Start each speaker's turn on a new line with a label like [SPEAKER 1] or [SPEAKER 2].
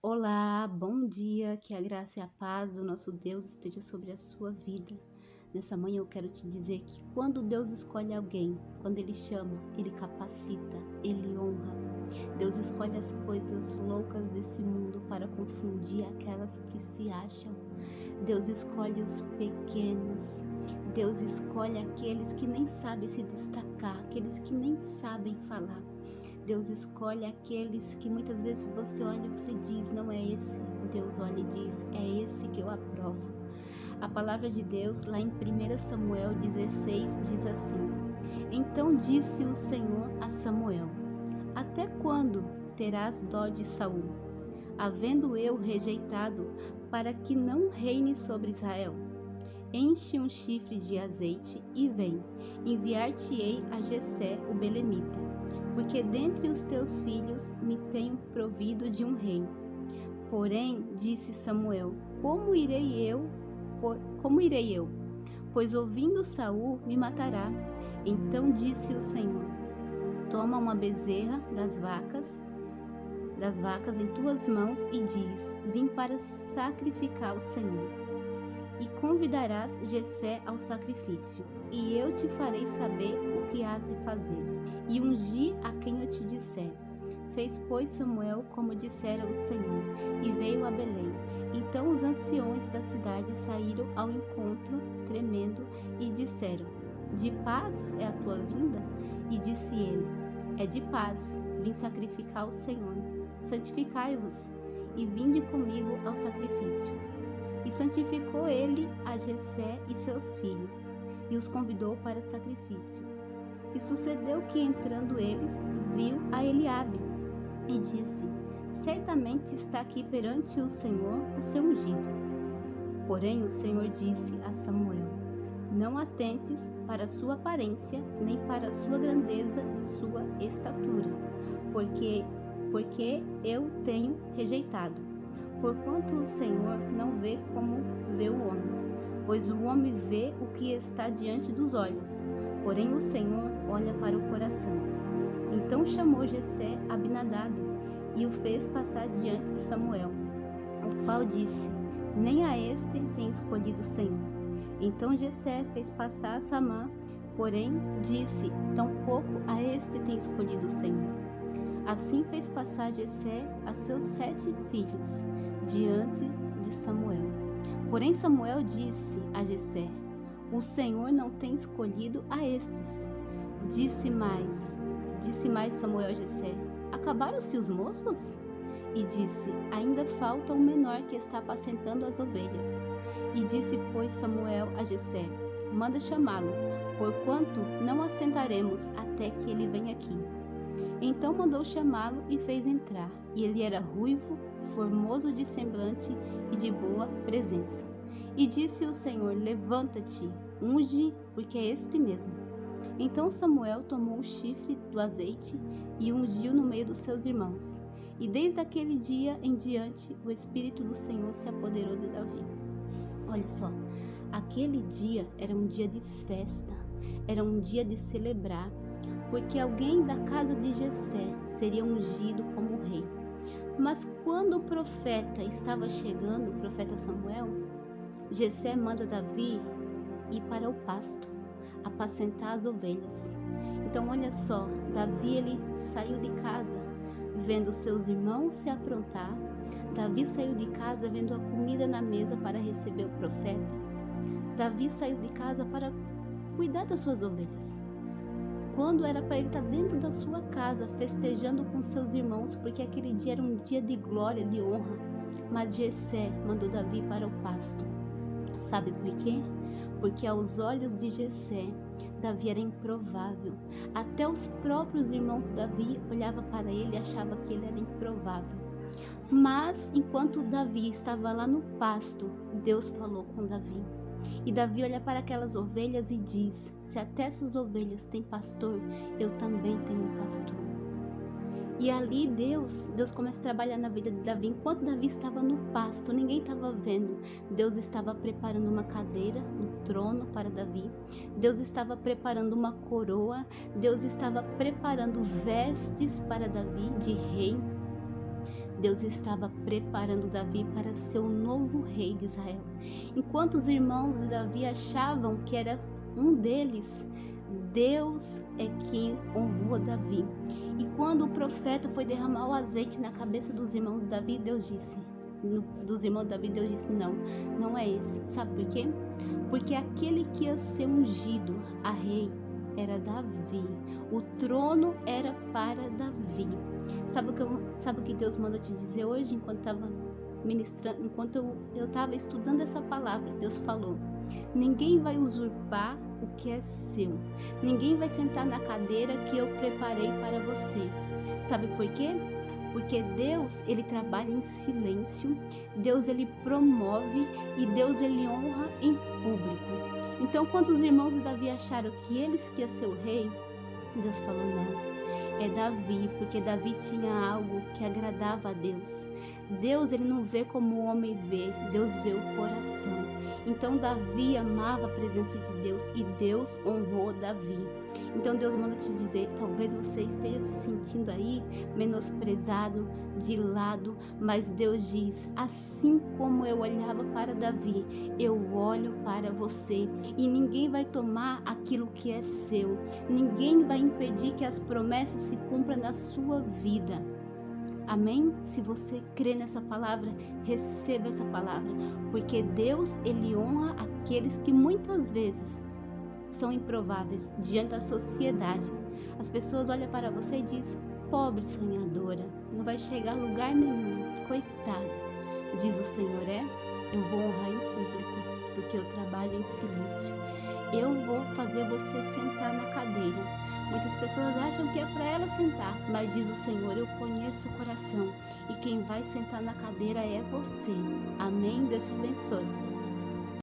[SPEAKER 1] Olá, bom dia, que a graça e a paz do nosso Deus esteja sobre a sua vida. Nessa manhã eu quero te dizer que quando Deus escolhe alguém, quando Ele chama, Ele capacita, Ele honra. Deus escolhe as coisas loucas desse mundo para confundir aquelas que se acham. Deus escolhe os pequenos. Deus escolhe aqueles que nem sabem se destacar, aqueles que nem sabem falar. Deus escolhe aqueles que muitas vezes você olha e você diz, não é esse. Deus olha e diz, é esse que eu aprovo. A palavra de Deus, lá em 1 Samuel 16, diz assim: Então disse o Senhor a Samuel: Até quando terás dó de Saul, havendo eu rejeitado, para que não reine sobre Israel? Enche um chifre de azeite e vem, enviar-te-ei a Jessé o belemita, porque dentre os teus filhos me tenho provido de um rei. Porém, disse Samuel, como irei eu? Pois ouvindo Saul me matará. Então disse o Senhor: Toma uma bezerra das vacas em tuas mãos e diz: Vim para sacrificar ao Senhor. E convidarás Jessé ao sacrifício, e eu te farei saber o que has de fazer, e ungir a quem eu te disser. Fez, pois, Samuel como dissera o Senhor, e veio a Belém. Então os anciões da cidade saíram ao encontro, tremendo, e disseram: De paz é a tua vinda? E disse ele: É de paz, vim sacrificar ao Senhor. Santificai-vos, e vinde comigo ao sacrifício. E santificou ele a Jessé e seus filhos, e os convidou para sacrifício. E sucedeu que, entrando eles, viu a Eliabe, e disse: Certamente está aqui perante o Senhor o seu ungido. Porém o Senhor disse a Samuel: Não atentes para a sua aparência, nem para a sua grandeza e sua estatura, porque eu tenho rejeitado. Porquanto o Senhor não vê como vê o homem, pois o homem vê o que está diante dos olhos, porém o Senhor olha para o coração. Então chamou Jessé Abinadab e o fez passar diante de Samuel, o qual disse: Nem a este tem escolhido o Senhor. Então Jessé fez passar Samã, porém disse: Tampouco a este tem escolhido o Senhor. Assim fez passar Jessé a seus 7 filhos diante de Samuel. Porém Samuel disse a Jessé: O Senhor não tem escolhido a estes. Disse mais Samuel a Jessé: Acabaram-se os moços? E disse: Ainda falta o menor que está apacentando as ovelhas. E disse, pois, Samuel a Jessé: Manda chamá-lo, porquanto não assentaremos até que ele venha aqui. Então mandou chamá-lo e fez entrar, e ele era ruivo, formoso de semblante e de boa presença. E disse o Senhor: Levanta-te, unge, porque é este mesmo. Então Samuel tomou o chifre do azeite e ungiu no meio dos seus irmãos. E desde aquele dia em diante, o Espírito do Senhor se apoderou de Davi. Olha só, aquele dia era um dia de festa, era um dia de celebrar, porque alguém da casa de Jessé seria ungido como rei. Mas quando o profeta estava chegando, o profeta Samuel, Jessé manda Davi ir para o pasto, apacentar as ovelhas. Então olha só, Davi ele saiu de casa vendo seus irmãos se aprontar. Davi saiu de casa vendo a comida na mesa para receber o profeta. Davi saiu de casa para cuidar das suas ovelhas. Quando era para ele estar dentro da sua casa, festejando com seus irmãos, porque aquele dia era um dia de glória, de honra. Mas Jessé mandou Davi para o pasto. Sabe por quê? Porque aos olhos de Jessé, Davi era improvável. Até os próprios irmãos de Davi olhavam para ele e achavam que ele era improvável. Mas, enquanto Davi estava lá no pasto, Deus falou com Davi. E Davi olha para aquelas ovelhas e diz: Se até essas ovelhas têm pastor, eu também tenho um pastor. E ali Deus começa a trabalhar na vida de Davi. Enquanto Davi estava no pasto, ninguém estava vendo. Deus estava preparando uma cadeira, um trono para Davi. Deus estava preparando uma coroa. Deus estava preparando vestes para Davi de rei. Deus estava preparando Davi para ser o novo rei de Israel. Enquanto os irmãos de Davi achavam que era um deles, Deus é quem honrou Davi. E quando o profeta foi derramar o azeite na cabeça dos irmãos de Davi, Deus disse, não, não é esse. Sabe por quê? Porque aquele que ia ser ungido a rei era Davi. O trono era para Davi. Sabe o que Deus manda te dizer hoje, enquanto estava ministrando, enquanto eu estava estudando essa palavra? Deus falou: ninguém vai usurpar o que é seu. Ninguém vai sentar na cadeira que eu preparei para você. Sabe por quê? Porque Deus, ele trabalha em silêncio, Deus, ele promove e Deus, ele honra em público. Então, quando os irmãos de Davi acharam que eles que ia ser o rei, Deus falou: não, é Davi, porque Davi tinha algo que agradava a Deus. Deus, ele não vê como o homem vê, Deus vê o coração. Então Davi amava a presença de Deus e Deus honrou Davi. Então Deus manda te dizer, talvez você esteja se sentindo aí menosprezado, de lado, mas Deus diz: assim como eu olhava para Davi, eu olho para você, e ninguém vai tomar aquilo que é seu. Ninguém vai impedir que as promessas se cumpram na sua vida. Amém? Se você crê nessa palavra, receba essa palavra, porque Deus, ele honra aqueles que muitas vezes são improváveis diante da sociedade. As pessoas olham para você e dizem: pobre sonhadora, não vai chegar a lugar nenhum, coitada. Diz o Senhor: eu vou honrar em público, porque eu trabalho em silêncio. Eu vou fazer você sentar na cadeira. Muitas pessoas acham que é para ela sentar, mas diz o Senhor: eu conheço o coração, e quem vai sentar na cadeira é você. Amém? Deus te abençoe.